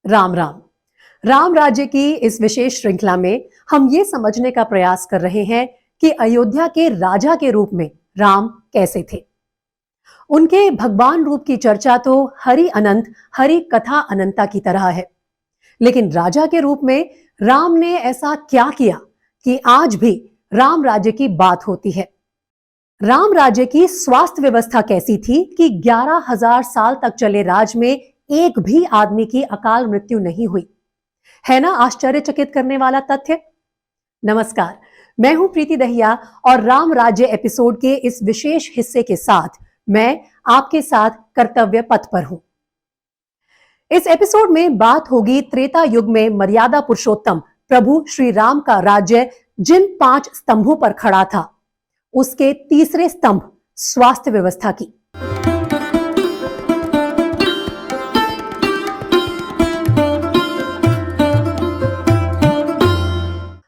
राम राम। राम राज्य की इस विशेष श्रृंखला में हम ये समझने का प्रयास कर रहे हैं कि अयोध्या के राजा के रूप में राम कैसे थे। उनके भगवान रूप की चर्चा तो हरि अनंत, हरि कथा अनंता की तरह है, लेकिन राजा के रूप में राम ने ऐसा क्या किया कि आज भी राम राज्य की बात होती है। राम राज्य की स्वास्थ्य व्यवस्था कैसी थी कि 11,000 साल तक चले राज में एक भी आदमी की अकाल मृत्यु नहीं हुई। है ना आश्चर्यचकित करने वाला तथ्य। नमस्कार, मैं हूं प्रीति दहिया और राम राज्य एपिसोड के इस विशेष हिस्से के साथ मैं आपके साथ कर्तव्य पथ पर हूं। इस एपिसोड में बात होगी त्रेता युग में मर्यादा पुरुषोत्तम प्रभु श्री राम का राज्य जिन 5 स्तंभों पर खड़ा था, उसके तीसरे स्तंभ स्वास्थ्य व्यवस्था की।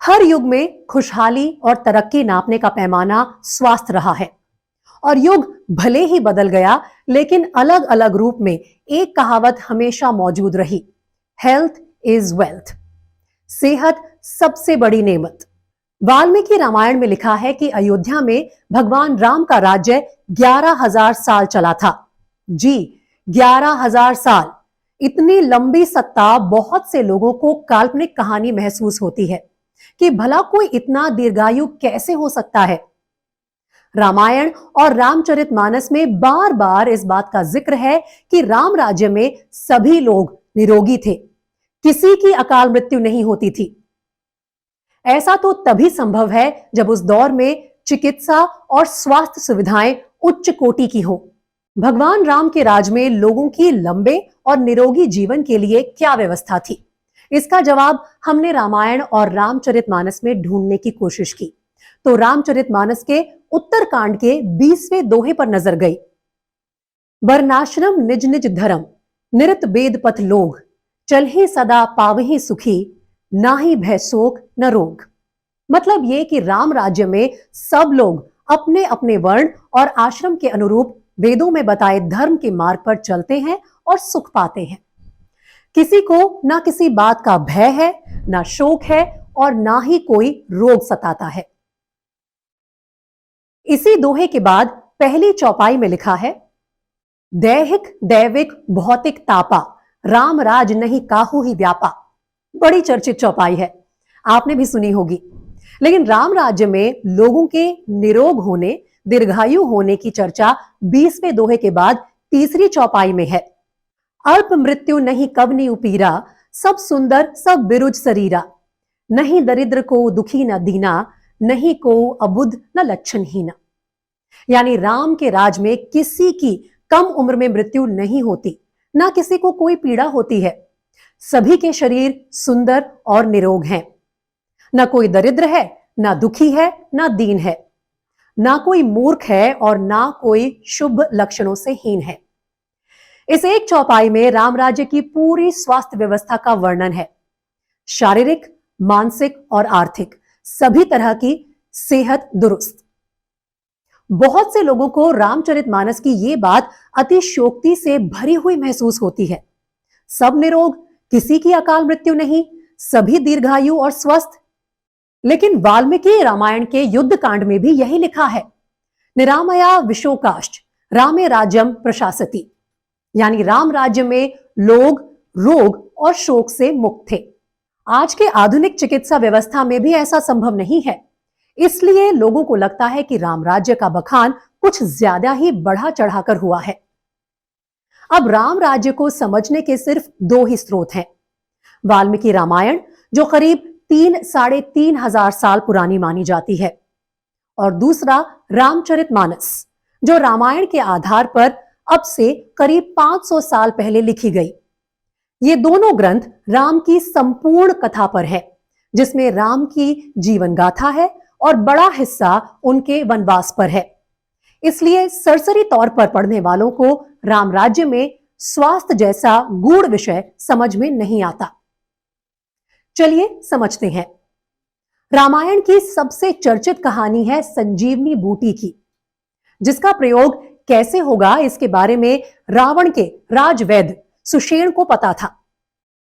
हर युग में खुशहाली और तरक्की नापने का पैमाना स्वास्थ्य रहा है और युग भले ही बदल गया, लेकिन अलग अलग रूप में एक कहावत हमेशा मौजूद रही, हेल्थ इज वेल्थ। सेहत सबसे बड़ी नेमत। वाल्मीकि रामायण में लिखा है कि अयोध्या में भगवान राम का राज्य 11,000 साल चला था। जी, 11,000 साल। इतनी लंबी सत्ता बहुत से लोगों को काल्पनिक कहानी महसूस होती है कि भला कोई इतना दीर्घायु कैसे हो सकता है। रामायण और रामचरितमानस में बार बार इस बात का जिक्र है कि राम राज्य में सभी लोग निरोगी थे, किसी की अकाल मृत्यु नहीं होती थी। ऐसा तो तभी संभव है जब उस दौर में चिकित्सा और स्वास्थ्य सुविधाएं उच्च कोटि की हो। भगवान राम के राज में लोगों की लंबे और निरोगी जीवन के लिए क्या व्यवस्था थी? इसका जवाब हमने रामायण और रामचरितमानस में ढूंढने की कोशिश की तो रामचरितमानस के उत्तरकांड के 20वें दोहे पर नजर गई। वर्णाश्रम निज निज धर्म, निरत बेद पथ लोग, चलहि सदा पावहि सुखी, नाहि भय शोक न रोग। मतलब ये कि राम राज्य में सब लोग अपने अपने वर्ण और आश्रम के अनुरूप वेदों में बताए धर्म के मार्ग पर चलते हैं और सुख पाते हैं। किसी को ना किसी बात का भय है, ना शोक है और ना ही कोई रोग सताता है। इसी दोहे के बाद पहली चौपाई में लिखा है, दैहिक दैविक भौतिक तापा, राम राज नहीं काहू ही व्यापा। बड़ी चर्चित चौपाई है, आपने भी सुनी होगी। लेकिन राम राज्य में लोगों के निरोग होने, दीर्घायु होने की चर्चा 20वें दोहे के बाद तीसरी चौपाई में है। अल्प मृत्यु नहीं कवनी उपीरा, सब सुंदर सब बिरुज शरीरा, नहीं दरिद्र को दुखी न दीना, नहीं को अबुध न लक्षणहीना। यानी राम के राज में किसी की कम उम्र में मृत्यु नहीं होती, ना किसी को कोई पीड़ा होती है। सभी के शरीर सुंदर और निरोग हैं। ना कोई दरिद्र है, ना दुखी है, ना दीन है, ना कोई मूर्ख है और ना कोई शुभ लक्षणों से हीन है। इस एक चौपाई में राम राज्य की पूरी स्वास्थ्य व्यवस्था का वर्णन है। शारीरिक, मानसिक और आर्थिक सभी तरह की सेहत दुरुस्त। बहुत से लोगों को रामचरितमानस की ये बात अतिशयोक्ति से भरी हुई महसूस होती है। सब निरोग, किसी की अकाल मृत्यु नहीं, सभी दीर्घायु और स्वस्थ। लेकिन वाल्मीकि रामायण के युद्ध कांड में भी यही लिखा है, निरामया विशोकाश्च रामे राज्यम प्रशासति। यानी राम राज्य में लोग रोग और शोक से मुक्त थे। आज के आधुनिक चिकित्सा व्यवस्था में भी ऐसा संभव नहीं है। इसलिए लोगों को लगता है कि राम राज्य का बखान कुछ ज्यादा ही बढ़ा चढ़ाकर हुआ है। अब राम राज्य को समझने के सिर्फ 2 ही स्रोत हैं। वाल्मीकि रामायण, जो करीब 3-3,500 साल पुरानी मानी जाती है, और दूसरा रामचरितमानस, जो रामायण के आधार पर अब से करीब 500 साल पहले लिखी गई। ये दोनों ग्रंथ राम की संपूर्ण कथा पर है, जिसमें राम की जीवन गाथा है और बड़ा हिस्सा उनके वनवास पर है। इसलिए सरसरी तौर पर पढ़ने वालों को राम राज्य में स्वास्थ्य जैसा गूढ़ विषय समझ में नहीं आता। चलिए समझते हैं। रामायण की सबसे चर्चित कहानी है संजीवनी बूटी की, जिसका प्रयोग कैसे होगा इसके बारे में रावण के राजवैद्य सुषेण को पता था।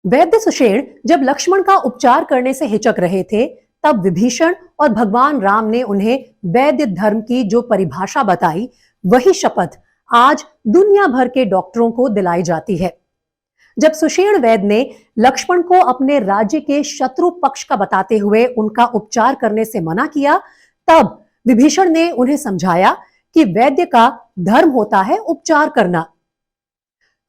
वैद्य सुषेण जब लक्ष्मण का उपचार करने से हिचक रहे थे, तब विभीषण और भगवान राम ने उन्हें वैद्य धर्म की जो परिभाषा बताई, वही शपथ आज दुनिया भर के डॉक्टरों को दिलाई जाती है। जब सुषेण वैद्य ने लक्ष्मण को अपने राज्य के शत्रु पक्ष का बताते हुए उनका उपचार करने से मना किया, तब विभीषण ने उन्हें समझाया कि वैद्य का धर्म होता है उपचार करना।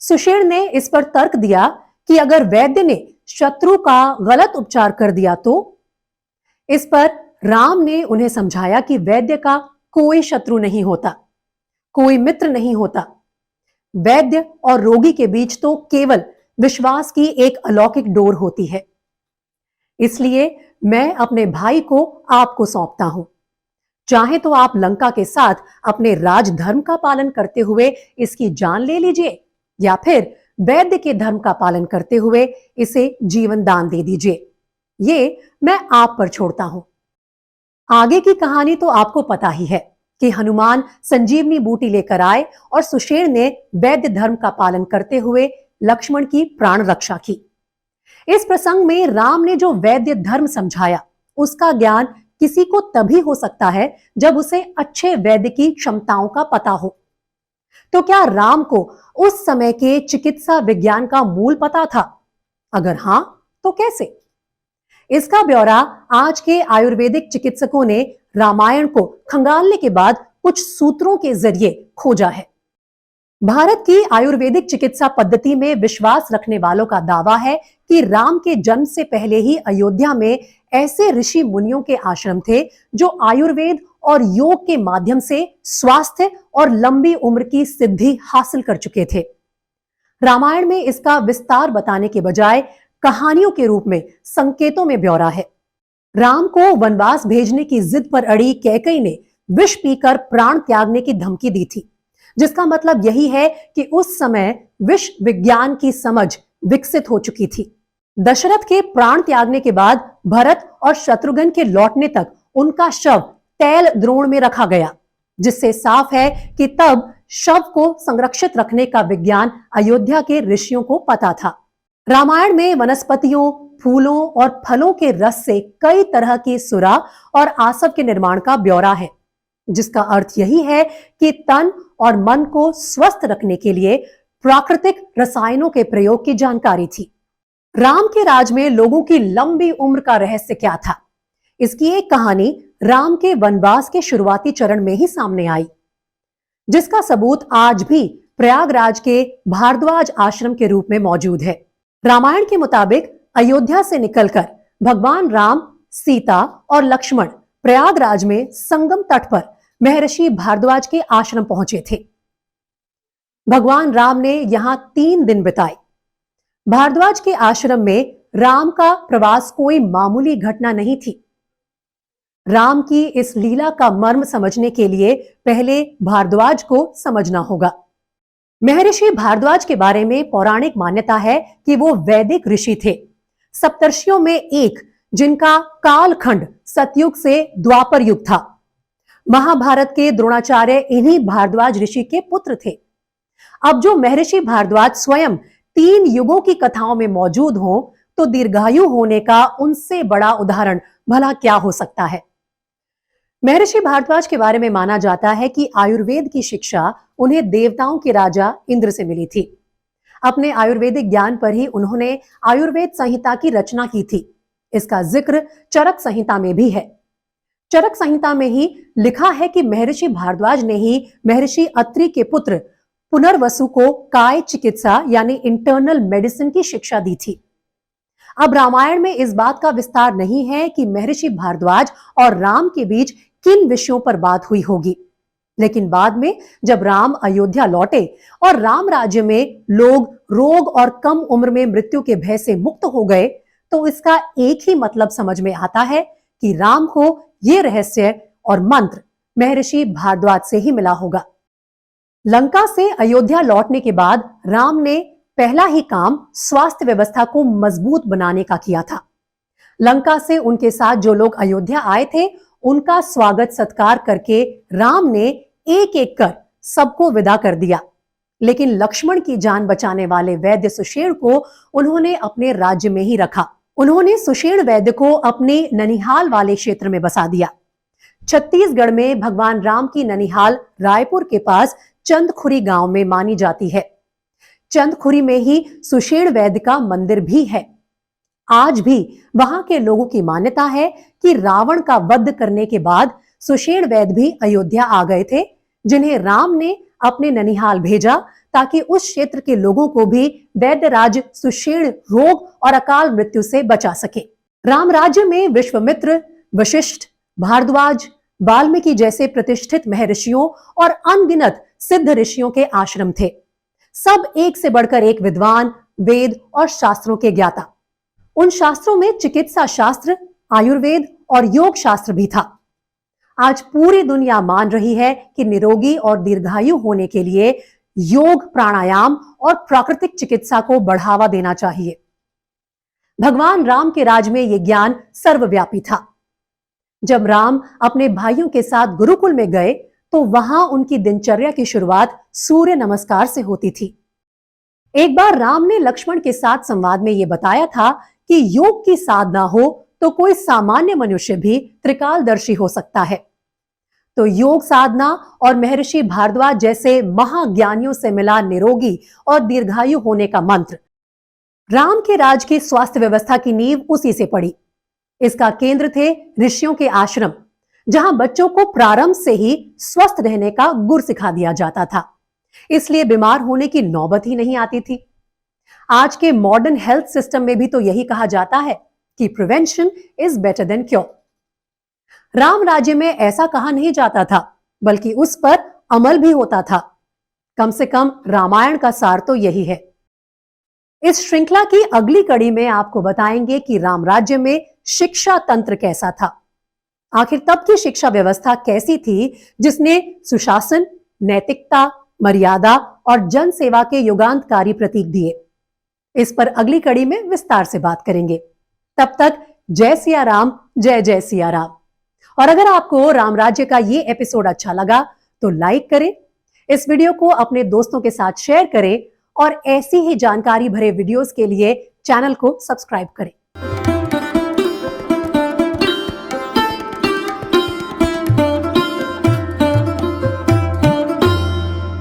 सुषेण ने इस पर तर्क दिया कि अगर वैद्य ने शत्रु का गलत उपचार कर दिया तो। इस पर राम ने उन्हें समझाया कि वैद्य का कोई शत्रु नहीं होता, कोई मित्र नहीं होता। वैद्य और रोगी के बीच तो केवल विश्वास की एक अलौकिक डोर होती है। इसलिए मैं अपने भाई को आपको सौंपता हूं। चाहे तो आप लंका के साथ अपने राजधर्म का पालन करते हुए इसकी जान ले लीजिए, या फिर वैद्य के धर्म का पालन करते हुए इसे जीवन दान दे दीजिए। ये मैं आप पर छोड़ता हूं। आगे की कहानी तो आपको पता ही है कि हनुमान संजीवनी बूटी लेकर आए और सुषेण ने वैद्य धर्म का पालन करते हुए लक्ष्मण की प्राण रक्षा की। इस प्रसंग में राम ने जो वैद्य धर्म समझाया, उसका ज्ञान किसी को तभी हो सकता है जब उसे अच्छे वैद्य की क्षमताओं का पता हो। तो क्या राम को उस समय के चिकित्सा विज्ञान का मूल पता था? अगर हां, तो कैसे? इसका ब्यौरा आज के आयुर्वेदिक चिकित्सकों ने रामायण को खंगालने के बाद कुछ सूत्रों के जरिए खोजा है। भारत की आयुर्वेदिक चिकित्सा पद्धति में विश्वास रखने वालों का दावा है कि राम के जन्म से पहले ही अयोध्या में ऐसे ऋषि मुनियों के आश्रम थे जो आयुर्वेद और योग के माध्यम से स्वास्थ्य और लंबी उम्र की सिद्धि हासिल कर चुके थे। रामायण में इसका विस्तार बताने के बजाय कहानियों के रूप में संकेतों में ब्यौरा है। राम को वनवास भेजने की जिद पर अड़ी कैकई ने विष पीकर प्राण त्यागने की धमकी दी थी, जिसका मतलब यही है कि उस समय विष विज्ञान की समझ विकसित हो चुकी थी। दशरथ के प्राण त्यागने के बाद भरत और शत्रुघ्न के लौटने तक उनका शव तैल द्रोण में रखा गया, जिससे साफ है कि तब शव को संरक्षित रखने का विज्ञान अयोध्या के ऋषियों को पता था। रामायण में वनस्पतियों, फूलों और फलों के रस से कई तरह की सुरा और आसव के निर्माण का ब्यौरा है, जिसका अर्थ यही है कि तन और मन को स्वस्थ रखने के लिए प्राकृतिक रसायनों के प्रयोग की जानकारी थी। राम के राज में लोगों की लंबी उम्र का रहस्य क्या था? इसकी एक कहानी राम के वनवास के शुरुआती चरण में ही सामने आई, जिसका सबूत आज भी प्रयागराज के भारद्वाज आश्रम के रूप में मौजूद है। रामायण के मुताबिक अयोध्या से निकलकर भगवान राम, सीता और लक्ष्मण प्रयागराज में संगम तट पर महर्षि भारद्वाज के आश्रम पहुंचे थे। भगवान राम ने यहां 3 दिन बिताए। भारद्वाज के आश्रम में राम का प्रवास कोई मामूली घटना नहीं थी। राम की इस लीला का मर्म समझने के लिए पहले भारद्वाज को समझना होगा। महर्षि भारद्वाज के बारे में पौराणिक मान्यता है कि वो वैदिक ऋषि थे, सप्तर्षियों में एक, जिनका कालखंड सतयुग से द्वापर युग था। महाभारत के द्रोणाचार्य इन्हीं भारद्वाज ऋषि के पुत्र थे। अब जो महर्षि भारद्वाज स्वयं 3 युगों की कथाओं में मौजूद हो, तो दीर्घायु होने का उनसे बड़ा उदाहरण भला क्या हो सकता है। महर्षि भारद्वाज के बारे में माना जाता है कि आयुर्वेद की शिक्षा उन्हें देवताओं के राजा इंद्र से मिली थी। अपने आयुर्वेदिक ज्ञान पर ही उन्होंने आयुर्वेद संहिता की रचना की थी। इसका जिक्र चरक संहिता में भी है। चरक संहिता में ही लिखा है कि महर्षि भारद्वाज ने ही महर्षि अत्रि के पुत्र पुनर्वसु को काय चिकित्सा यानी इंटरनल मेडिसिन की शिक्षा दी थी। अब रामायण में इस बात का विस्तार नहीं है कि महर्षि भारद्वाज और राम के बीच किन विषयों पर बात हुई होगी, लेकिन बाद में जब राम अयोध्या लौटे और राम राज्य में लोग रोग और कम उम्र में मृत्यु के भय से मुक्त हो गए, तो इसका एक ही मतलब समझ में आता है कि राम को ये रहस्य और मंत्र महर्षि भारद्वाज से ही मिला होगा। लंका से अयोध्या लौटने के बाद राम ने पहला ही काम स्वास्थ्य व्यवस्था को मजबूत बनाने का किया था। लंका से उनके साथ जो लोग अयोध्या आए थे, उनका स्वागत सत्कार करके राम ने एक एक कर सबको विदा कर दिया। लेकिन लक्ष्मण की जान बचाने वाले वैद्य सुषेण को उन्होंने अपने राज्य में ही रखा। उन्होंने सुषेण वैद्य को अपने ननिहाल वाले क्षेत्र में बसा दिया। छत्तीसगढ़ में भगवान राम की ननिहाल रायपुर के पास चंदखुरी गांव में मानी जाती है। चंदखुरी में ही सुषेण वैद्य का मंदिर भी है। आज भी वहां के लोगों की मान्यता है कि रावण का वध करने के बाद सुषेण वैद्य भी अयोध्या आ गए थे, जिन्हें राम ने अपने ननिहाल भेजा ताकि उस क्षेत्र के लोगों को भी वैद्यराज सुषेण रोग और अकाल मृत्यु से बचा सके। राम राज्य में विश्वामित्र, वशिष्ठ, भारद्वाज, वाल्मीकि जैसे प्रतिष्ठित महर्षियों और अनगिनत सिद्ध ऋषियों के आश्रम थे। सब एक से बढ़कर एक विद्वान, वेद और शास्त्रों के ज्ञाता। उन शास्त्रों में चिकित्सा शास्त्र, आयुर्वेद और योग शास्त्र भी था। आज पूरी दुनिया मान रही है कि निरोगी और दीर्घायु होने के लिए योग, प्राणायाम और प्राकृतिक चिकित्सा को बढ़ावा देना चाहिए। भगवान राम के राज में यह ज्ञान सर्वव्यापी था। जब राम अपने भाइयों के साथ गुरुकुल में गए तो वहां उनकी दिनचर्या की शुरुआत सूर्य नमस्कार से होती थी। एक बार राम ने लक्ष्मण के साथ संवाद में यह बताया था कि योग की साधना हो तो कोई सामान्य मनुष्य भी त्रिकालदर्शी हो सकता है। तो योग साधना और महर्षि भारद्वाज जैसे महाज्ञानियों से मिला निरोगी और दीर्घायु होने का मंत्र। राम के राज की स्वास्थ्य व्यवस्था की नींव उसी से पड़ी। इसका केंद्र थे ऋषियों के आश्रम, जहां बच्चों को प्रारंभ से ही स्वस्थ रहने का गुर सिखा दिया जाता था। इसलिए बीमार होने की नौबत ही नहीं आती थी। आज के मॉडर्न हेल्थ सिस्टम में भी तो यही कहा जाता है कि prevention is better than cure. Ram राज्य में ऐसा कहा नहीं जाता था, बल्कि उस पर अमल भी होता था। कम से कम रामायण का सार तो यही है। इस श्रृंखला की अगली कड़ी में आपको बताएंगे कि राम राज्य में शिक्षा तंत्र कैसा था। आखिर तब की शिक्षा व्यवस्था कैसी थी जिसने सुशासन, नैतिकता, मर्यादा और जन सेवा के युगांतकारी प्रतीक दिए। इस पर अगली कड़ी में विस्तार से बात करेंगे। तब तक जय सिया राम, जय जय सिया राम। और अगर आपको राम राज्य का ये एपिसोड अच्छा लगा तो लाइक करें, इस वीडियो को अपने दोस्तों के साथ शेयर करें और ऐसी ही जानकारी भरे वीडियोस के लिए चैनल को सब्सक्राइब करें।